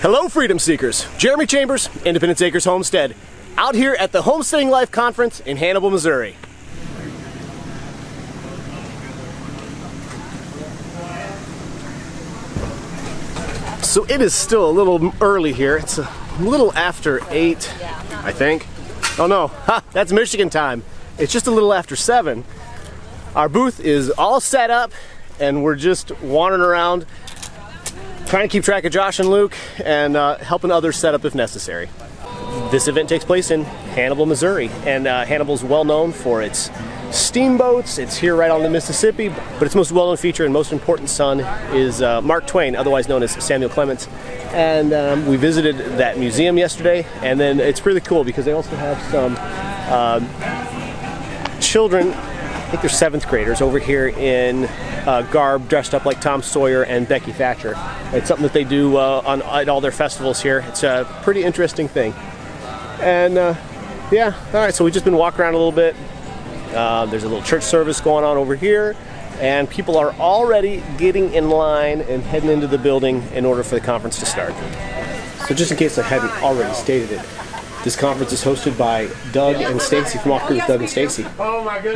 Hello, freedom seekers. Jeremy Chambers, Independence Acres Homestead, out here at the Homesteading Life Conference in Hannibal, Missouri. So it is still a little early here. It's a little after 8, I think. Oh no, that's Michigan time. It's just a little after 7. Our booth is all set up and we're just wandering around trying to keep track of Josh and Luke and helping others set up if necessary. This event takes place in Hannibal, Missouri, and Hannibal's well known for its steamboats. It's here right on the Mississippi, but its most well-known feature and most important son is Mark Twain, otherwise known as Samuel Clemens. And we visited that museum yesterday, and then it's really cool because they also have some children, I think they're 7th graders, over here in garb dressed up like Tom Sawyer and Becky Thatcher. It's something that they do at all their festivals here. It's a pretty interesting thing. And yeah, all right, so we've just been walking around a little bit. There's a little church service going on over here, and people are already getting in line and heading into the building in order for the conference to start. So just in case I hadn't already stated it, this conference is hosted by Doug and Stacy from Off Grid with Doug and Stacy.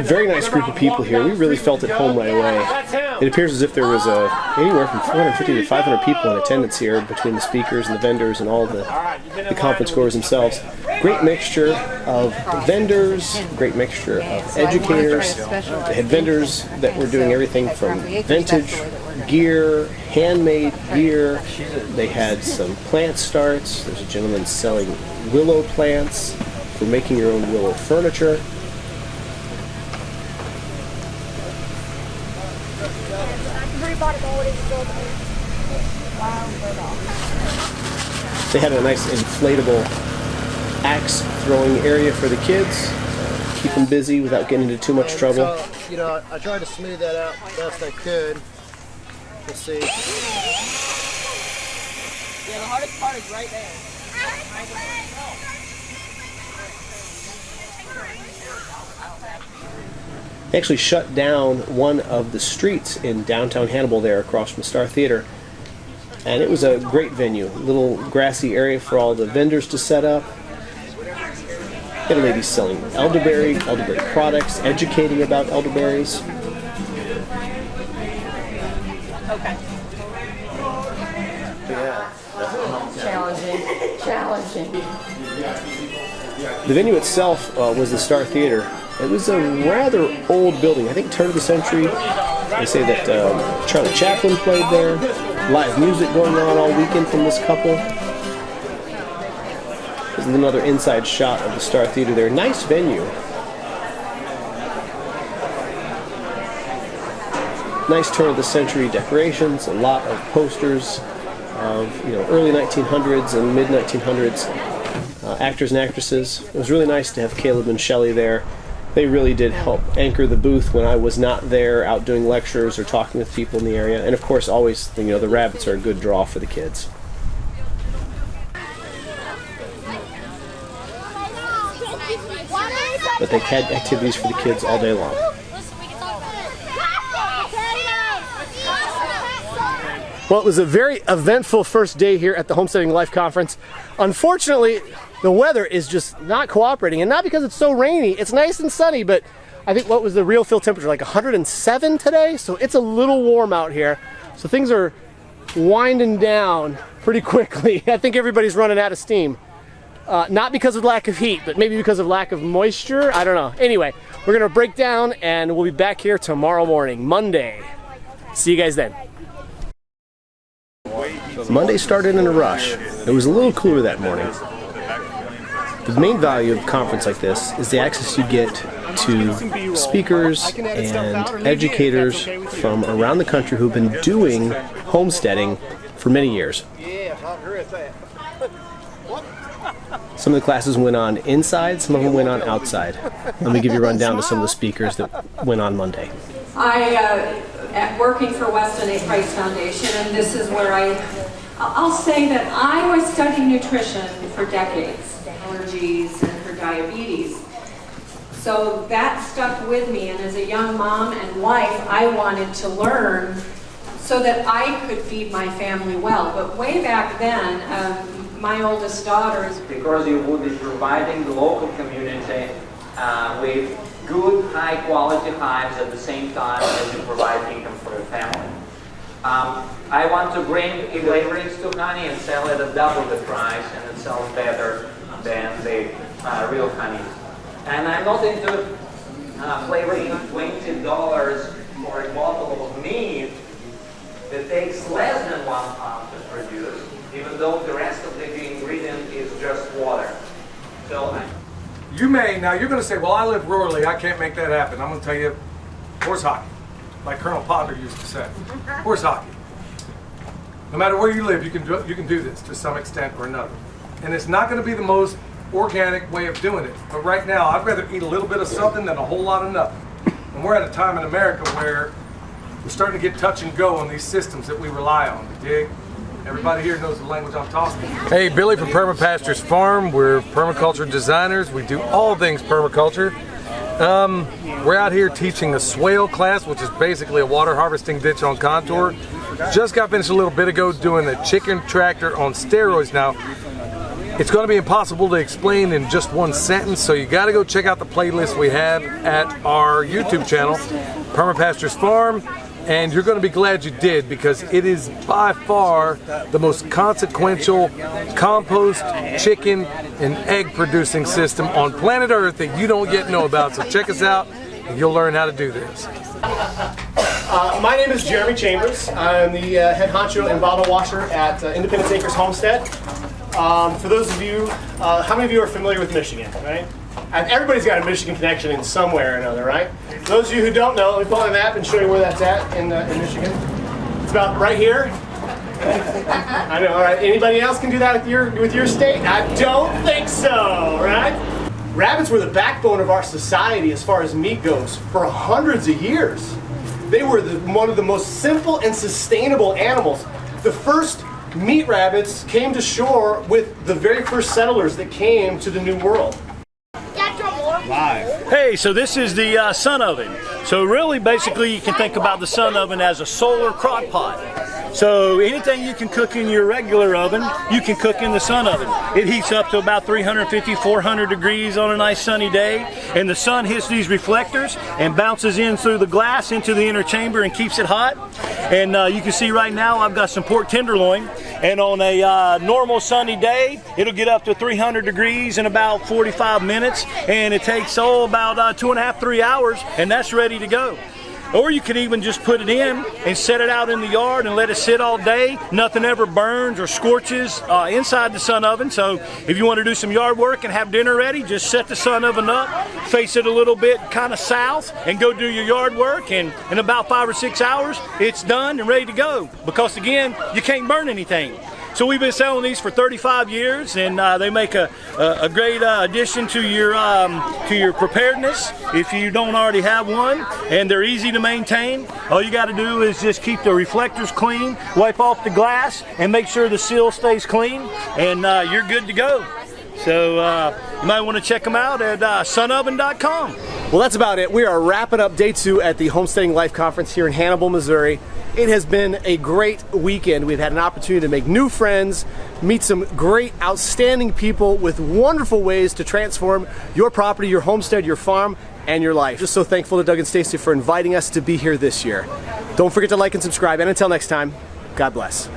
Very nice group of people here. We really felt at home right away. It appears as if there was anywhere from 450 to 500 people in attendance here between the speakers and the vendors and all the conference goers themselves. Great mixture of vendors, great mixture of educators. They had vendors that were doing everything from vintage gear, handmade gear. They had some plant starts. There's a gentleman selling willow plants for making your own willow furniture. They had a nice inflatable axe throwing area for the kids. Keep them busy without getting into too much trouble. So, you know, I tried to smooth that out best I could. Let's see. Yeah, the hardest part is right there. They actually shut down one of the streets in downtown Hannibal there across from the Star Theater. And it was a great venue. A little grassy area for all the vendors to set up. Had a lady selling elderberry products, educating about elderberries. Okay. Yeah. Challenging. The venue itself was the Star Theater. It was a rather old building, I think turn of the century. They say that Charlie Chaplin played there. Live music going on all weekend from this couple. This is another inside shot of the Star Theater there. Nice venue. Nice turn of the century decorations, a lot of posters of early 1900s and mid 1900s actors and actresses. It was really nice to have Caleb and Shelley there. They really did help anchor the booth when I was not there out doing lectures or talking with people in the area. And of course, always, the rabbits are a good draw for the kids. But they had activities for the kids all day long. Well, it was a very eventful first day here at the Homesteading Life Conference. Unfortunately, the weather is just not cooperating, and not because it's so rainy. It's nice and sunny, but I think what was the real field temperature, like 107 today? So it's a little warm out here. So things are winding down pretty quickly. I think everybody's running out of steam. Not because of lack of heat, but maybe because of lack of moisture. I don't know. Anyway, we're gonna break down and we'll be back here tomorrow morning, Monday. See you guys then. Monday started in a rush. It was a little cooler that morning. The main value of a conference like this is the access you get to speakers and educators from around the country who've been doing homesteading for many years. Some of the classes went on inside, some of them went on outside. Let me give you a rundown to some of the speakers that went on Monday. At working for Weston A. Price Foundation, and this is where I'll say that I was studying nutrition for decades, allergies and for diabetes. So that stuck with me, and as a young mom and wife, I wanted to learn so that I could feed my family well. But way back then, my oldest daughter is... Because you would be providing the local community with good, high-quality hives at the same time as you provide income for your family. I want to bring flavorings to honey and sell it at double the price, and it sells better than the real honey. And I'm not into flavoring $20 for a bottle of meat that takes less than 1 pound to produce, even though the rest of the ingredient is just water. So you may, now you're going to say, well, I live rurally, I can't make that happen. I'm going to tell you, horse hockey, like Colonel Potter used to say. Horse hockey. No matter where you live, you can do this to some extent or another. And it's not going to be the most organic way of doing it. But right now, I'd rather eat a little bit of something than a whole lot of nothing. And we're at a time in America where we're starting to get touch and go on these systems that we rely on. You dig? Everybody here knows the language I'm talking. Hey, Billy from Permapastures Farm. We're permaculture designers. We do all things permaculture. We're out here teaching a swale class, which is basically a water harvesting ditch on contour. Just got finished a little bit ago doing the chicken tractor on steroids. Now, it's going to be impossible to explain in just one sentence, so you got to go check out the playlist we have at our YouTube channel, Permapastures Farm, and you're going to be glad you did, because it is by far the most consequential compost, chicken, and egg producing system on planet Earth that you don't yet know about. So check us out and you'll learn how to do this. My name is Jeremy Chambers. I'm the head honcho and bottle washer at Independence Acres Homestead. For those of you, how many of you are familiar with Michigan, right? Everybody's got a Michigan connection in some way or another, right? Those of you who don't know, let me pull out a map and show you where that's at in Michigan. It's about right here. I know, all right. Anybody else can do that with your state? I don't think so, right? Rabbits were the backbone of our society as far as meat goes for hundreds of years. They were one of the most simple and sustainable animals. The first meat rabbits came to shore with the very first settlers that came to the New World. Hey, so this is the sun oven. So really, basically, you can think about the sun oven as a solar crock pot. So anything you can cook in your regular oven, you can cook in the sun oven. It heats up to about 350, 400 degrees on a nice sunny day, and the sun hits these reflectors and bounces in through the glass into the inner chamber and keeps it hot. And you can see right now I've got some pork tenderloin, and on a normal sunny day, it'll get up to 300 degrees in about 45 minutes, and it takes about 2.5, 3 hours, and that's ready to go. Or you could even just put it in and set it out in the yard and let it sit all day. Nothing ever burns or scorches inside the sun oven. So if you want to do some yard work and have dinner ready, just set the sun oven up, face it a little bit kind of south, and go do your yard work. And in about 5 or 6 hours, it's done and ready to go. Because again, you can't burn anything. So we've been selling these for 35 years, and they make a great addition to your preparedness if you don't already have one, and they're easy to maintain. All you got to do is just keep the reflectors clean, wipe off the glass, and make sure the seal stays clean, and you're good to go. So you might want to check them out at sunoven.com. Well, that's about it. We are wrapping up day 2 at the Homesteading Life Conference here in Hannibal, Missouri. It has been a great weekend. We've had an opportunity to make new friends, meet some great, outstanding people with wonderful ways to transform your property, your homestead, your farm, and your life. Just so thankful to Doug and Stacy for inviting us to be here this year. Don't forget to like and subscribe, and until next time, God bless.